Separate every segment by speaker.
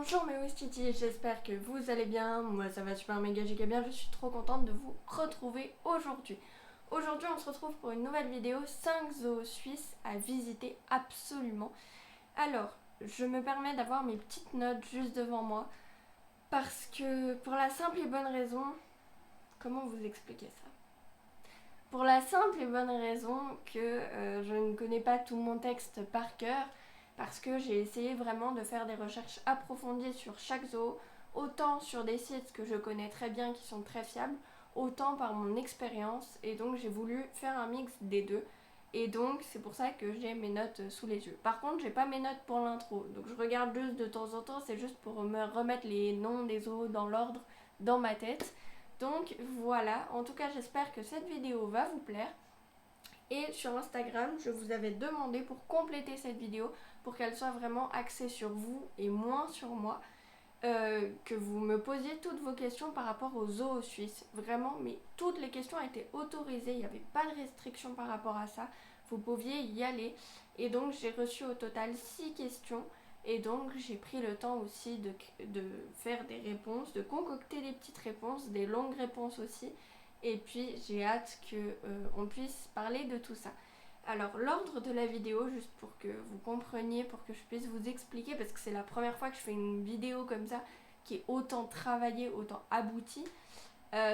Speaker 1: Bonjour mes Wistiti, j'espère que vous allez bien, moi ça va super méga giga bien, je suis trop contente de vous retrouver aujourd'hui. Aujourd'hui on se retrouve pour une nouvelle vidéo, 5 zoos suisses à visiter absolument. Alors, je me permets d'avoir mes petites notes juste devant moi, parce que pour la simple et bonne raison, comment vous expliquer ça? Pour la simple et bonne raison que je ne connais pas tout mon texte par cœur, parce que j'ai essayé vraiment de faire des recherches approfondies sur chaque zoo, autant sur des sites que je connais très bien qui sont très fiables, autant par mon expérience, et donc j'ai voulu faire un mix des deux. Et donc c'est pour ça que j'ai mes notes sous les yeux. Par contre j'ai pas mes notes pour l'intro, donc je regarde juste de temps en temps, c'est juste pour me remettre les noms des zoos dans l'ordre dans ma tête. Donc voilà, en tout cas j'espère que cette vidéo va vous plaire. Et sur Instagram, je vous avais demandé pour compléter cette vidéo, pour qu'elle soit vraiment axée sur vous et moins sur moi, que vous me posiez toutes vos questions par rapport aux zoos suisses. Vraiment, mais toutes les questions étaient autorisées, il n'y avait pas de restriction par rapport à ça. Vous pouviez y aller. Et donc j'ai reçu au total 6 questions. Et donc j'ai pris le temps aussi de faire des réponses, de concocter des petites réponses, des longues réponses aussi. Et puis j'ai hâte qu'on puisse parler de tout ça. Alors l'ordre de la vidéo, juste pour que vous compreniez, pour que je puisse vous expliquer, parce que c'est la première fois que je fais une vidéo comme ça, qui est autant travaillée, autant aboutie.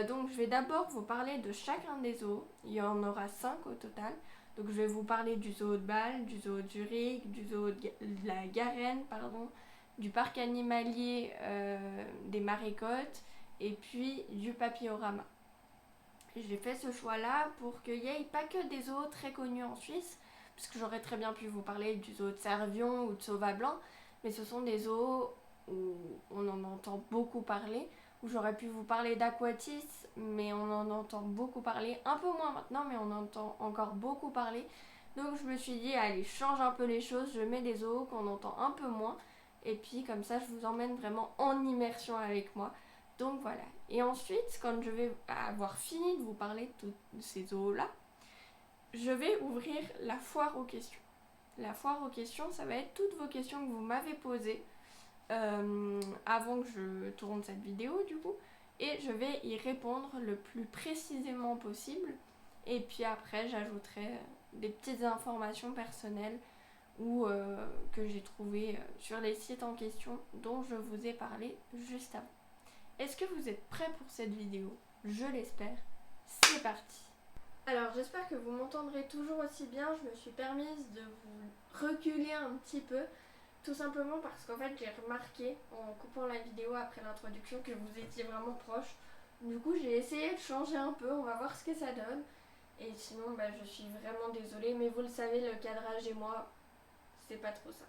Speaker 1: Donc je vais d'abord vous parler de chacun des zoos, il y en aura 5 au total. Donc je vais vous parler du zoo de Bâle, du zoo de Zurich, du zoo de la Garenne, pardon, du parc animalier des Marais-Côtes, et puis du Papillorama. J'ai fait ce choix-là pour qu'il n'y ait pas que des zoos très connus en Suisse, puisque j'aurais très bien pu vous parler du zoo de Servion ou de Sauva-Blanc, mais ce sont des zoos où on en entend beaucoup parler, où j'aurais pu vous parler d'Aquatis, mais on en entend beaucoup parler, un peu moins maintenant, mais on entend encore beaucoup parler. Donc je me suis dit, allez, je change un peu les choses, je mets des zoos qu'on entend un peu moins, et puis comme ça je vous emmène vraiment en immersion avec moi. Donc voilà. Et ensuite, quand je vais avoir fini de vous parler de tous ces zoos-là, je vais ouvrir la foire aux questions. La foire aux questions, ça va être toutes vos questions que vous m'avez posées avant que je tourne cette vidéo du coup. Et je vais y répondre le plus précisément possible. Et puis après, j'ajouterai des petites informations personnelles ou que j'ai trouvées sur les sites en question dont je vous ai parlé juste avant. Est-ce que vous êtes prêts pour cette vidéo? Je l'espère. C'est parti. Alors j'espère que vous m'entendrez toujours aussi bien. Je me suis permise de vous reculer un petit peu, tout simplement parce qu'en fait j'ai remarqué en coupant la vidéo après l'introduction que vous étiez vraiment proche. Du coup j'ai essayé de changer un peu, on va voir ce que ça donne. Et sinon je suis vraiment désolée, mais vous le savez, le cadrage et moi, c'est pas trop ça.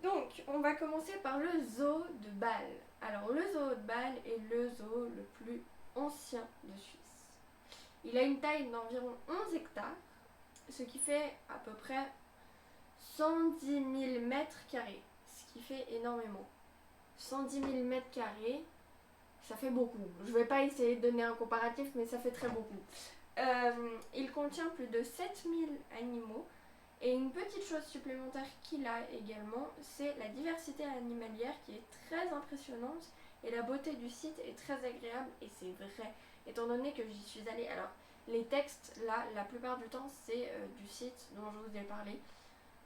Speaker 1: Donc, on va commencer par le zoo de Bâle. Alors, le zoo de Bâle est le zoo le plus ancien de Suisse. Il a une taille d'environ 11 hectares, ce qui fait à peu près 110 000 mètres carrés, ce qui fait énormément. 110 000 mètres carrés, ça fait beaucoup. Je ne vais pas essayer de donner un comparatif, mais ça fait très beaucoup. Il contient plus de 7000 animaux. Et une petite chose supplémentaire qu'il a également, c'est la diversité animalière qui est très impressionnante et la beauté du site est très agréable, et c'est vrai, étant donné que j'y suis allée. Alors, les textes, là, la plupart du temps, c'est du site dont je vous ai parlé,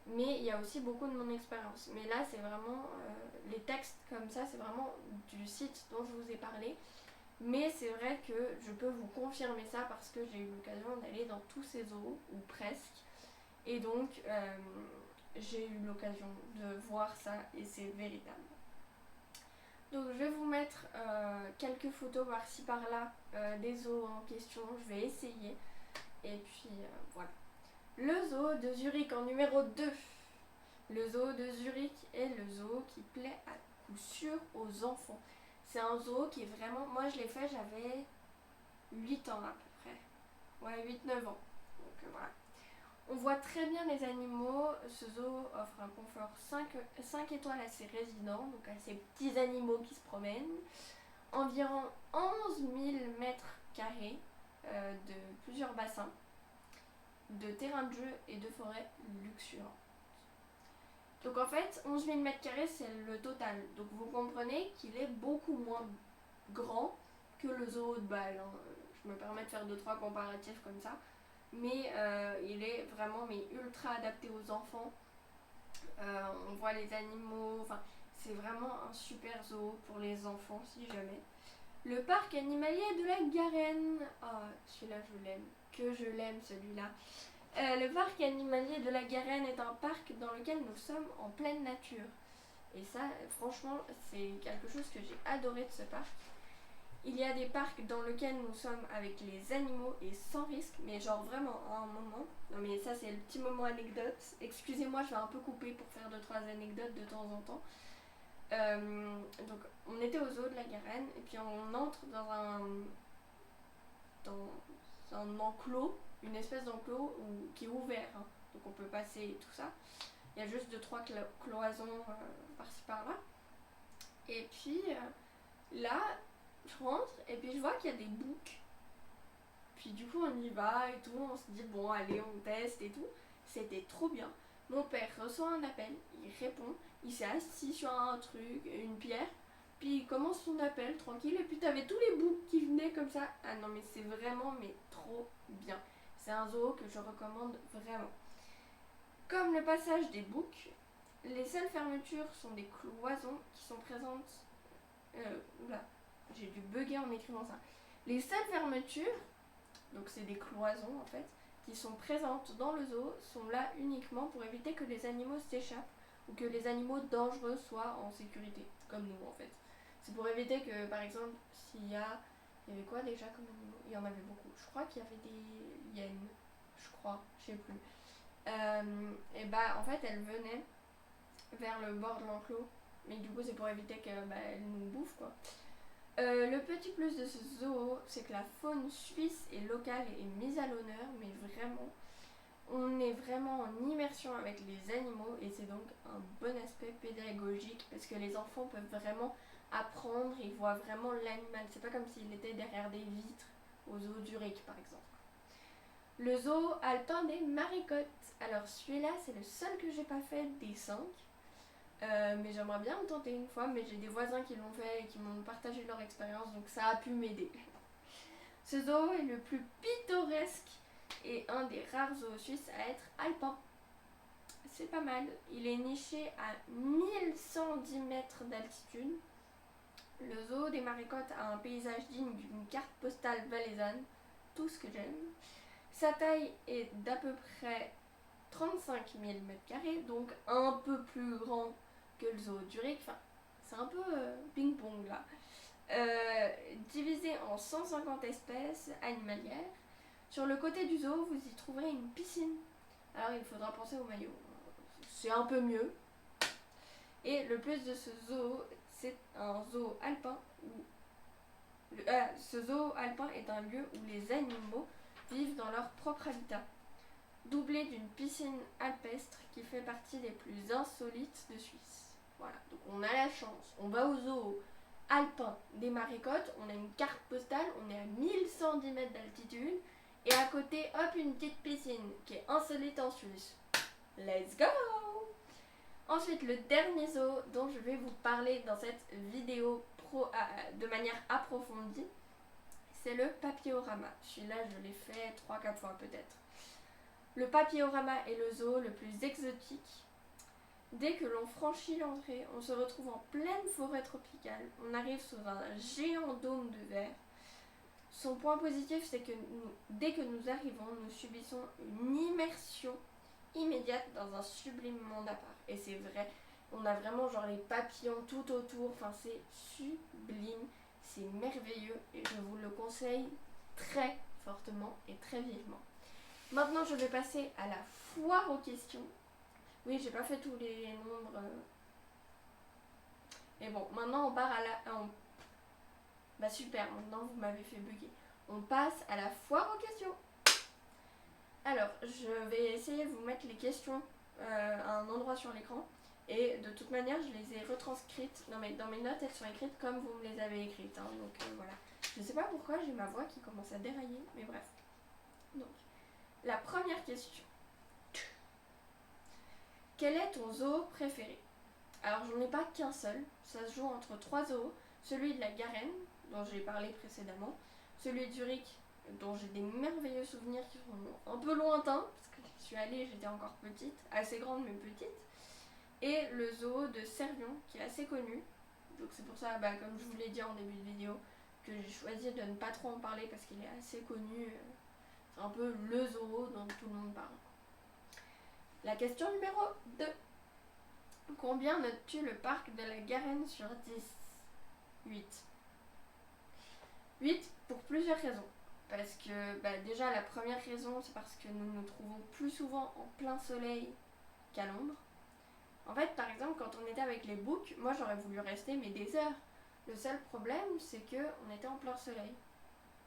Speaker 1: mais il y a aussi beaucoup de mon expérience. Mais là, c'est vraiment, les textes comme ça, c'est vraiment du site dont je vous ai parlé. Mais c'est vrai que je peux vous confirmer ça parce que j'ai eu l'occasion d'aller dans tous ces zoos, ou presque. Et donc, j'ai eu l'occasion de voir ça et c'est véritable. Donc, je vais vous mettre quelques photos par-ci par-là des zoos en question. Je vais essayer. Et puis, voilà. Le zoo de Zurich en numéro 2. Le zoo de Zurich est le zoo qui plaît à coup sûr aux enfants. C'est un zoo qui est vraiment... Moi, je l'ai fait, j'avais 8 ans à peu près. Ouais, 8-9 ans. Donc, voilà. On voit très bien les animaux. Ce zoo offre un confort 5 étoiles à ses résidents, donc à ces petits animaux qui se promènent. Environ 11 000 mètres carrés de plusieurs bassins, de terrains de jeu et de forêts luxuriantes. Donc en fait, 11 000 m² c'est le total. Donc vous comprenez qu'il est beaucoup moins grand que le zoo de Bâle. Hein. Je me permets de faire 2-3 comparatifs comme ça. Mais il est vraiment ultra adapté aux enfants. On voit les animaux, enfin c'est vraiment un super zoo pour les enfants si jamais. Le parc animalier de la Garenne. Ah, celui-là je l'aime. Que je l'aime celui-là. Le parc animalier de la Garenne est un parc dans lequel nous sommes en pleine nature. Et ça, franchement, c'est quelque chose que j'ai adoré de ce parc. Il y a des parcs dans lesquels nous sommes avec les animaux et sans risque, mais genre vraiment à un moment. Non mais ça c'est le petit moment anecdote. Excusez-moi, je vais un peu couper pour faire 2-3 anecdotes de temps en temps. Donc on était au zoo de la Garenne et puis on entre dans un enclos, une espèce d'enclos qui est ouvert, hein. Donc on peut passer et tout ça. Il y a juste 2-3 cloisons par-ci par-là. Et puis là, je rentre et puis je vois qu'il y a des boucs. Puis du coup on y va et tout, on se dit bon allez on teste et tout. C'était trop bien. Mon père reçoit un appel, il répond, il s'est assis sur un truc, une pierre, puis il commence son appel tranquille et puis t'avais tous les boucs qui venaient comme ça. Ah non mais c'est vraiment trop bien. C'est un zoo que je recommande vraiment. Comme le passage des boucs, les seules fermetures sont des cloisons qui sont présentes. Oula, j'ai dû bugger en écrivant ça. Les seules fermetures, donc c'est des cloisons en fait, qui sont présentes dans le zoo, sont là uniquement pour éviter que les animaux s'échappent ou que les animaux dangereux soient en sécurité, comme nous en fait. C'est pour éviter que par exemple, il y avait quoi déjà comme animaux? Il y en avait beaucoup. Je crois qu'il y avait des hyènes, je crois, je sais plus. Et bah en fait elles venaient vers le bord de l'enclos, mais du coup c'est pour éviter qu'elles nous bouffent quoi. Le petit plus de ce zoo, c'est que la faune suisse et locale est mise à l'honneur, mais vraiment, on est vraiment en immersion avec les animaux et c'est donc un bon aspect pédagogique parce que les enfants peuvent vraiment apprendre, ils voient vraiment l'animal. C'est pas comme s'il était derrière des vitres au zoo Zurich par exemple. Le zoo alpin des Maricottes. Alors celui-là, c'est le seul que j'ai pas fait des 5. Mais j'aimerais bien me tenter une fois, mais j'ai des voisins qui l'ont fait et qui m'ont partagé leur expérience, donc ça a pu m'aider. Ce zoo est le plus pittoresque et un des rares zoos suisses à être alpin. C'est pas mal. Il est niché à 1110 mètres d'altitude. Le zoo des Maricottes a un paysage digne d'une carte postale valaisanne, tout ce que j'aime. Sa taille est d'à peu près 35 000 m², donc un peu plus grand que le zoo de Zurich. Enfin, c'est un peu ping-pong là. Divisé en 150 espèces animalières. Sur le côté du zoo, vous y trouverez une piscine. Alors il faudra penser au maillot. C'est un peu mieux. Et le plus de ce zoo, c'est un zoo alpin où ce zoo alpin est un lieu où les animaux vivent dans leur propre habitat, doublé d'une piscine alpestre qui fait partie des plus insolites de Suisse. Voilà, donc on a la chance, on va au zoo alpin des Maricottes, on a une carte postale, on est à 1110 mètres d'altitude, et à côté, hop, une petite piscine qui est insolite en Suisse. Let's go! Ensuite, le dernier zoo dont je vais vous parler dans cette vidéo de manière approfondie, c'est le Papillorama. Celui-là, je l'ai fait 3-4 fois peut-être. Le Papillorama est le zoo le plus exotique. Dès que l'on franchit l'entrée, on se retrouve en pleine forêt tropicale. On arrive sous un géant dôme de verre. Son point positif, c'est que dès que nous arrivons, nous subissons une immersion immédiate dans un sublime monde à part. Et c'est vrai, on a vraiment genre les papillons tout autour. Enfin, c'est sublime, c'est merveilleux et je vous le conseille très fortement et très vivement. Maintenant, je vais passer à la foire aux questions. Oui, j'ai pas fait tous les nombres. Mais bon, maintenant on part à la... Bah super, maintenant vous m'avez fait bugger. On passe à la foire aux questions. Alors, je vais essayer de vous mettre les questions à un endroit sur l'écran. Et de toute manière, je les ai retranscrites. Non mais dans mes notes, elles sont écrites comme vous me les avez écrites. Hein, donc voilà. Je sais pas pourquoi j'ai ma voix qui commence à dérailler, mais bref. Donc, la première question. Quel est ton zoo préféré? Alors j'en ai pas qu'un seul, ça se joue entre 3 zoos, celui de la Garenne, dont j'ai parlé précédemment, celui de Zurich, dont j'ai des merveilleux souvenirs qui sont un peu lointains, parce que j'y suis allée, j'étais encore petite, assez grande mais petite, et le zoo de Servion, qui est assez connu, donc c'est pour ça, comme je vous l'ai dit en début de vidéo, que j'ai choisi de ne pas trop en parler parce qu'il est assez connu, c'est un peu le zoo dont tout le monde parle. La question numéro 2. Combien notes-tu le parc de la Garenne sur 10? 8. 8 pour plusieurs raisons. Parce que déjà la première raison c'est parce que nous nous trouvons plus souvent en plein soleil qu'à l'ombre. En fait par exemple quand on était avec les boucs, moi j'aurais voulu rester mais des heures. Le seul problème c'est que on était en plein soleil.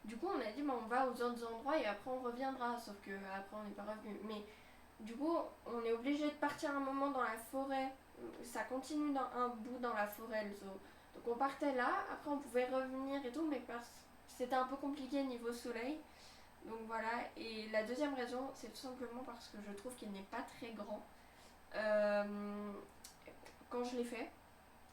Speaker 1: Du coup on a dit on va aux autres endroits et après on reviendra, sauf que après on n'est pas revenu. Mais du coup on est obligé de partir un moment dans la forêt, ça continue dans un bout dans la forêt le zoo. Donc on partait là, après on pouvait revenir et tout, mais c'était un peu compliqué niveau soleil. Donc voilà, et la deuxième raison c'est tout simplement parce que je trouve qu'il n'est pas très grand. Quand je l'ai fait,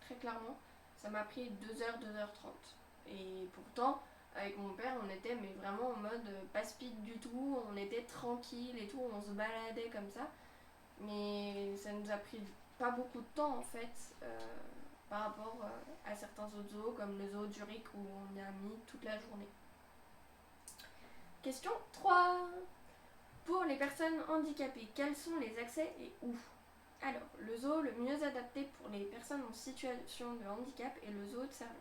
Speaker 1: très clairement, ça m'a pris 2h, 2h30. Et pourtant, avec mon père, on était mais vraiment en mode pas speed du tout, on était tranquille et tout, on se baladait comme ça. Mais ça nous a pris pas beaucoup de temps en fait, par rapport à certains autres zoos, comme le zoo de Zurich où on y a mis toute la journée. Question 3. Pour les personnes handicapées, quels sont les accès et où? Alors, le zoo le mieux adapté pour les personnes en situation de handicap est le zoo de Servion.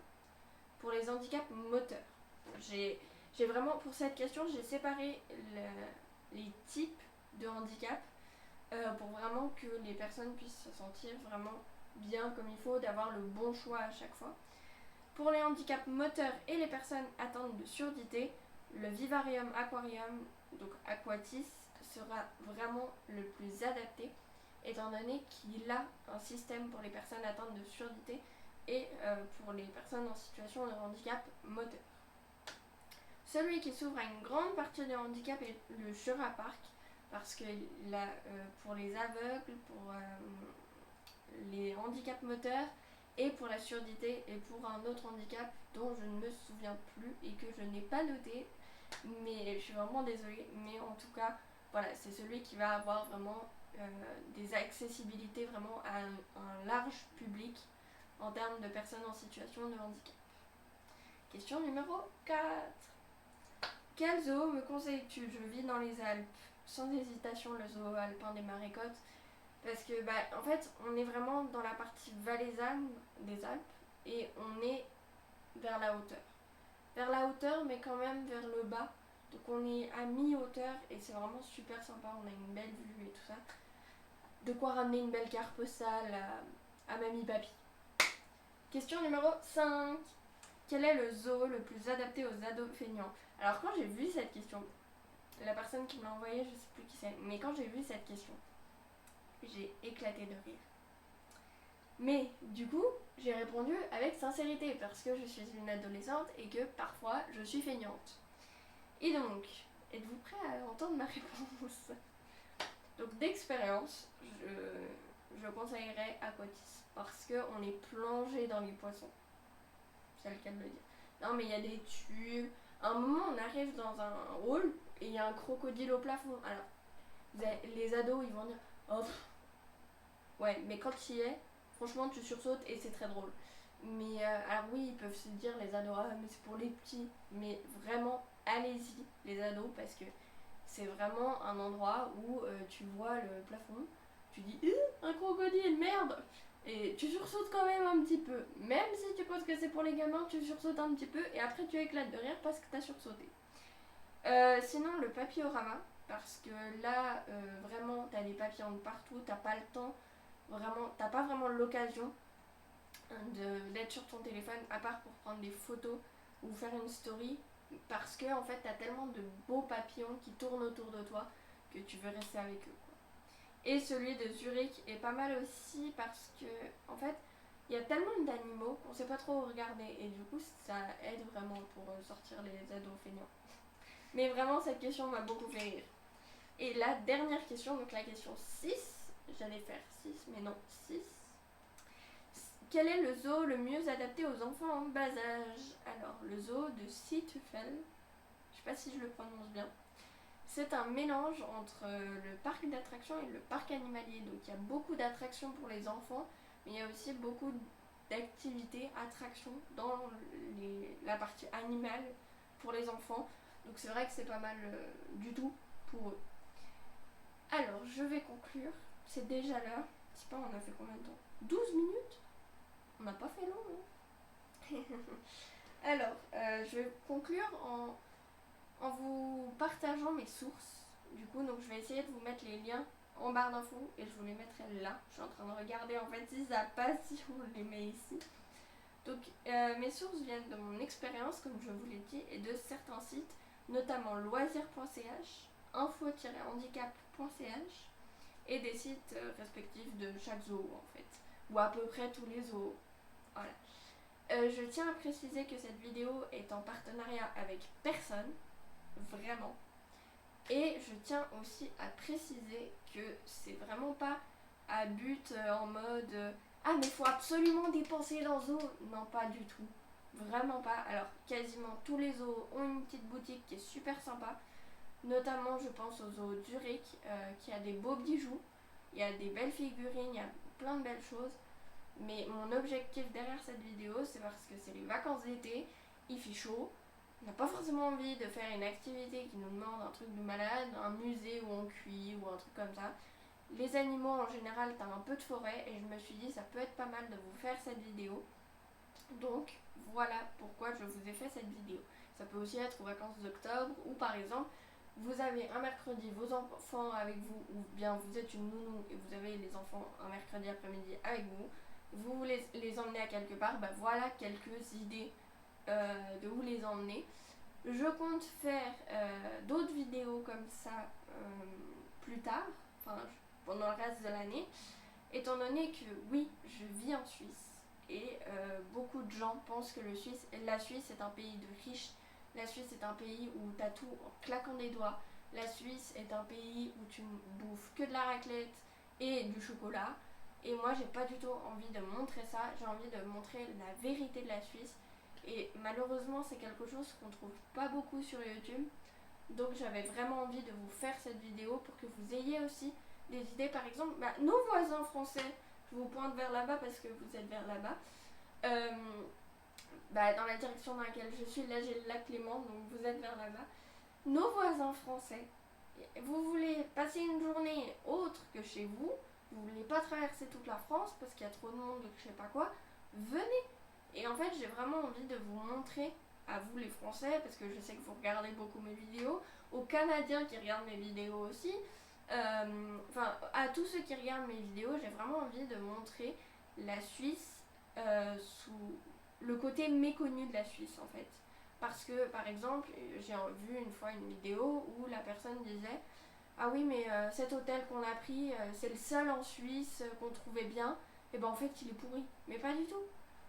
Speaker 1: Pour les handicaps moteurs, j'ai vraiment, pour cette question, j'ai séparé les types de handicap pour vraiment que les personnes puissent se sentir vraiment bien comme il faut, d'avoir le bon choix à chaque fois. Pour les handicaps moteurs et les personnes atteintes de surdité, le Vivarium Aquarium, donc Aquatis, sera vraiment le plus adapté, étant donné qu'il a un système pour les personnes atteintes de surdité et pour les personnes en situation de handicap moteur. Celui qui s'ouvre à une grande partie du handicap est le Jura Park, parce que là, pour les aveugles, pour les handicaps moteurs et pour la surdité et pour un autre handicap dont je ne me souviens plus et que je n'ai pas noté, mais je suis vraiment désolée, mais en tout cas voilà, c'est celui qui va avoir vraiment des accessibilités vraiment à un large public en termes de personnes en situation de handicap. Question numéro 4. Quel zoo me conseilles-tu? Je vis dans les Alpes. Sans hésitation, le zoo alpin des Marécottes. Parce que, en fait, on est vraiment dans la partie valaisanne des Alpes et on est vers la hauteur. Vers la hauteur, mais quand même vers le bas. Donc on est à mi-hauteur et c'est vraiment super sympa. On a une belle vue et tout ça. De quoi ramener une belle carte postale à mamie papy. Question numéro 5. Quel est le zoo le plus adapté aux ados feignants? Alors quand j'ai vu cette question, la personne qui me l'a envoyée, je sais plus qui c'est, mais quand j'ai vu cette question, j'ai éclaté de rire. Mais du coup, j'ai répondu avec sincérité parce que je suis une adolescente et que parfois je suis feignante. Et donc, êtes-vous prêts à entendre ma réponse? Donc d'expérience, je conseillerais Aquatis parce qu'on est plongé dans les poissons. C'est le cas de le dire. Non mais il y a des tubes. À un moment on arrive dans un hall et il y a un crocodile au plafond. Alors les ados ils vont dire oh ouais, mais quand tu y es, franchement tu sursautes et c'est très drôle. Mais alors oui, ils peuvent se dire les ados mais c'est pour les petits. Mais vraiment allez-y les ados parce que c'est vraiment un endroit où tu vois le plafond, tu dis un crocodile, merde! Et tu sursautes quand même un petit peu. Même si tu penses que c'est pour les gamins, tu sursautes un petit peu et après tu éclates de rire parce que t'as sursauté. Sinon, le papillorama, parce que là, vraiment, t'as des papillons de partout, t'as pas le temps, vraiment, t'as pas vraiment l'occasion d'être sur ton téléphone, à part pour prendre des photos ou faire une story, parce que en fait, t'as tellement de beaux papillons qui tournent autour de toi que tu veux rester avec eux. Et celui de Zurich est pas mal aussi parce que, en fait, il y a tellement d'animaux qu'on sait pas trop regarder et du coup, ça aide vraiment pour sortir les ados feignants. Mais vraiment, cette question m'a beaucoup fait rire. Et la dernière question, donc la question 6, J'allais faire 6, mais non, 6. Quel est le zoo le mieux adapté aux enfants en bas âge? Alors, le zoo de Situfel, je sais pas si je le prononce bien. C'est un mélange entre le parc d'attractions et le parc animalier. Donc il y a beaucoup d'attractions pour les enfants, mais il y a aussi beaucoup d'activités, attractions dans la partie animale pour les enfants. Donc c'est vrai que c'est pas mal du tout pour eux. Alors je vais conclure. C'est déjà l'heure. Je sais pas, on a fait combien de temps? 12 minutes? On n'a pas fait long, hein. Alors, je vais conclure en vous partageant mes sources. Du coup, donc je vais essayer de vous mettre les liens en barre d'infos et je vous les mettrai là. Je suis en train de regarder en fait si ça passe, si on les met ici. Donc mes sources viennent de mon expérience, comme je vous l'ai dit, et de certains sites, notamment loisirs.ch, info-handicap.ch et des sites respectifs de chaque zoo en fait, ou à peu près tous les zoos. Voilà. Je tiens à préciser que cette vidéo est en partenariat avec personne, vraiment. Et je tiens aussi à préciser que c'est vraiment pas à but en mode ah mais faut absolument dépenser dans zoo. Non, pas du tout. Vraiment pas. Alors quasiment tous les zoos ont une petite boutique qui est super sympa. Notamment je pense au zoo Zurich qui a des beaux bijoux. Il y a des belles figurines, il y a plein de belles choses. Mais mon objectif derrière cette vidéo, c'est parce que c'est les vacances d'été, il fait chaud, on n'a pas forcément envie de faire une activité qui nous demande un truc de malade, un musée où on cuit ou un truc comme ça. Les animaux en général, t'as un peu de forêt et je me suis dit ça peut être pas mal de vous faire cette vidéo. Donc voilà pourquoi je vous ai fait cette vidéo. Ça peut aussi être aux vacances d'octobre ou par exemple vous avez un mercredi vos enfants avec vous ou bien vous êtes une nounou et vous avez les enfants un mercredi après-midi avec vous. Vous voulez les emmener à quelque part, bah voilà quelques idées de où les emmener. Je compte faire d'autres vidéos comme ça plus tard, enfin pendant le reste de l'année, étant donné que oui, je vis en Suisse et beaucoup de gens pensent que la Suisse est un pays de riches, la Suisse est un pays où tu as tout en claquant des doigts, la Suisse est un pays où tu ne bouffes que de la raclette et du chocolat. Et moi, j'ai pas du tout envie de montrer ça, j'ai envie de montrer la vérité de la Suisse. Et malheureusement, c'est quelque chose qu'on trouve pas beaucoup sur YouTube. Donc j'avais vraiment envie de vous faire cette vidéo pour que vous ayez aussi des idées. Par exemple, nos voisins français, je vous pointe vers là-bas parce que vous êtes vers là-bas. Dans la direction dans laquelle je suis, là j'ai le lac Léman, donc vous êtes vers là-bas. Nos voisins français, vous voulez passer une journée autre que chez vous, vous voulez pas traverser toute la France parce qu'il y a trop de monde ou je sais pas quoi, venez. Et en fait, j'ai vraiment envie de vous montrer à vous les Français, parce que je sais que vous regardez beaucoup mes vidéos, aux Canadiens qui regardent mes vidéos aussi, à tous ceux qui regardent mes vidéos, j'ai vraiment envie de montrer la Suisse sous le côté méconnu de la Suisse en fait. Parce que par exemple, j'ai vu une fois une vidéo où la personne disait ah oui mais cet hôtel qu'on a pris c'est le seul en Suisse qu'on trouvait bien, et ben en fait il est pourri. Mais pas du tout.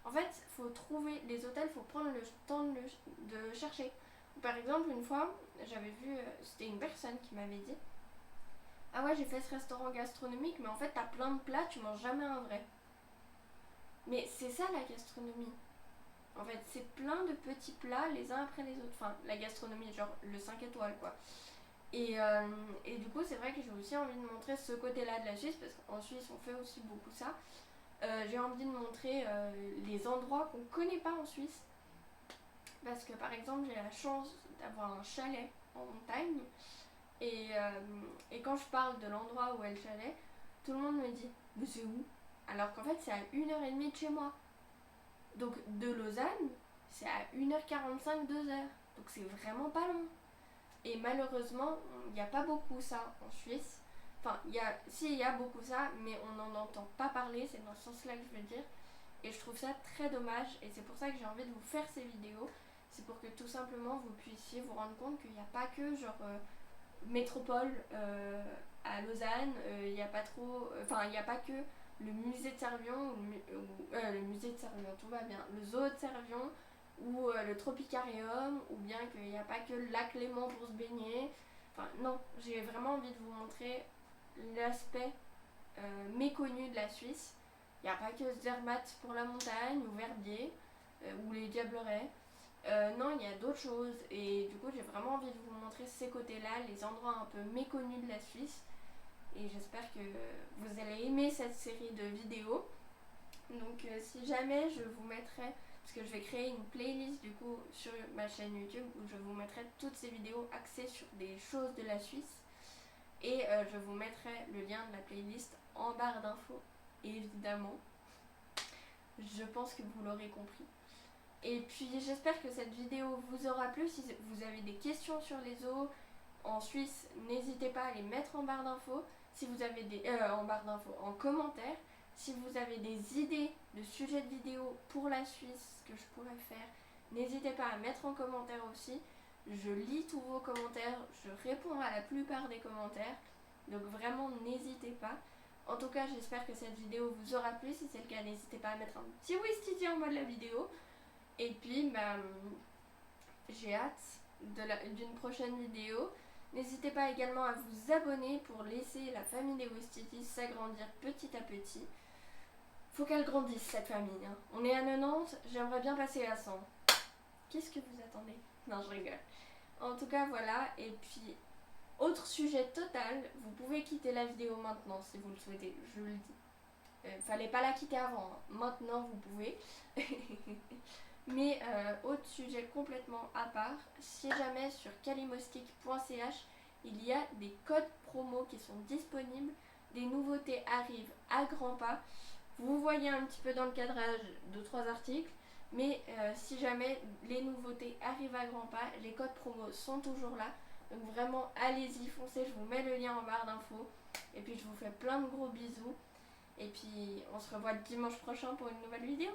Speaker 1: En fait, faut trouver les hôtels, faut prendre le temps de chercher. Par exemple, une fois, j'avais vu, c'était une personne qui m'avait dit ah ouais, j'ai fait ce restaurant gastronomique, mais en fait, t'as plein de plats, tu manges jamais un vrai. Mais c'est ça la gastronomie. En fait, c'est plein de petits plats les uns après les autres. Enfin, la gastronomie, genre le 5 étoiles, quoi. Et du coup, c'est vrai que j'ai aussi envie de montrer ce côté-là de la Suisse, parce qu'en Suisse, on fait aussi beaucoup ça. J'ai envie de montrer les endroits qu'on connaît pas en Suisse. Parce que par exemple, j'ai la chance d'avoir un chalet en montagne. Et quand je parle de l'endroit où est le chalet, tout le monde me dit mais c'est où? Alors qu'en fait, c'est à 1h30 de chez moi. Donc de Lausanne, c'est à 1h45, 2h. Donc c'est vraiment pas long. Et malheureusement, il n'y a pas beaucoup ça en Suisse. Enfin, il y a beaucoup ça, mais on n'en entend pas parler, c'est dans ce sens-là que je veux dire. Et je trouve ça très dommage, et c'est pour ça que j'ai envie de vous faire ces vidéos. C'est pour que tout simplement vous puissiez vous rendre compte qu'il n'y a pas que genre métropole à Lausanne, il n'y a pas trop. Il n'y a pas que le musée de Servion, le musée de Servion, tout va bien, le zoo de Servion, ou le Tropicarium, ou bien qu'il n'y a pas que le lac Léman pour se baigner. Enfin non, j'ai vraiment envie de vous montrer l'aspect méconnus de la Suisse. Il n'y a pas que Zermatt pour la montagne ou Verbier ou les Diablerets. Non, il y a d'autres choses et du coup j'ai vraiment envie de vous montrer ces côtés-là, les endroits un peu méconnus de la Suisse. Et j'espère que vous allez aimer cette série de vidéos. Donc si jamais je vous mettrai, parce que je vais créer une playlist du coup sur ma chaîne YouTube où je vous mettrai toutes ces vidéos axées sur des choses de la Suisse. Et je vous mettrai le lien de la playlist en barre d'infos, évidemment. Je pense que vous l'aurez compris. Et puis j'espère que cette vidéo vous aura plu. Si vous avez des questions sur les zoos en Suisse, n'hésitez pas à les mettre en barre d'infos. Si vous avez des en barre d'infos, en commentaire. Si vous avez des idées de sujets de vidéos pour la Suisse que je pourrais faire, n'hésitez pas à mettre en commentaire aussi. Je lis tous vos commentaires, je réponds à la plupart des commentaires. Donc vraiment n'hésitez pas. En tout cas, j'espère que cette vidéo vous aura plu. Si c'est le cas, n'hésitez pas à mettre un petit Wistiti en bas de la vidéo. Et puis, j'ai hâte d'une prochaine vidéo. N'hésitez pas également à vous abonner pour laisser la famille des Wistiti s'agrandir petit à petit. Faut qu'elle grandisse cette famille. Hein. On est à 90, j'aimerais bien passer à 100. Qu'est-ce que vous attendez? Non, je rigole. En tout cas, voilà. Et puis, autre sujet total, vous pouvez quitter la vidéo maintenant si vous le souhaitez, je le dis. Fallait pas la quitter avant, hein. Maintenant vous pouvez. Mais autre sujet complètement à part, si jamais sur kalimostic.ch il y a des codes promo qui sont disponibles, des nouveautés arrivent à grands pas. Vous voyez un petit peu dans le cadrage 2-3 articles, mais si jamais les nouveautés arrivent à grands pas, les codes promo sont toujours là. Donc vraiment allez-y, foncez, je vous mets le lien en barre d'infos. Et puis je vous fais plein de gros bisous. Et puis on se revoit dimanche prochain pour une nouvelle vidéo.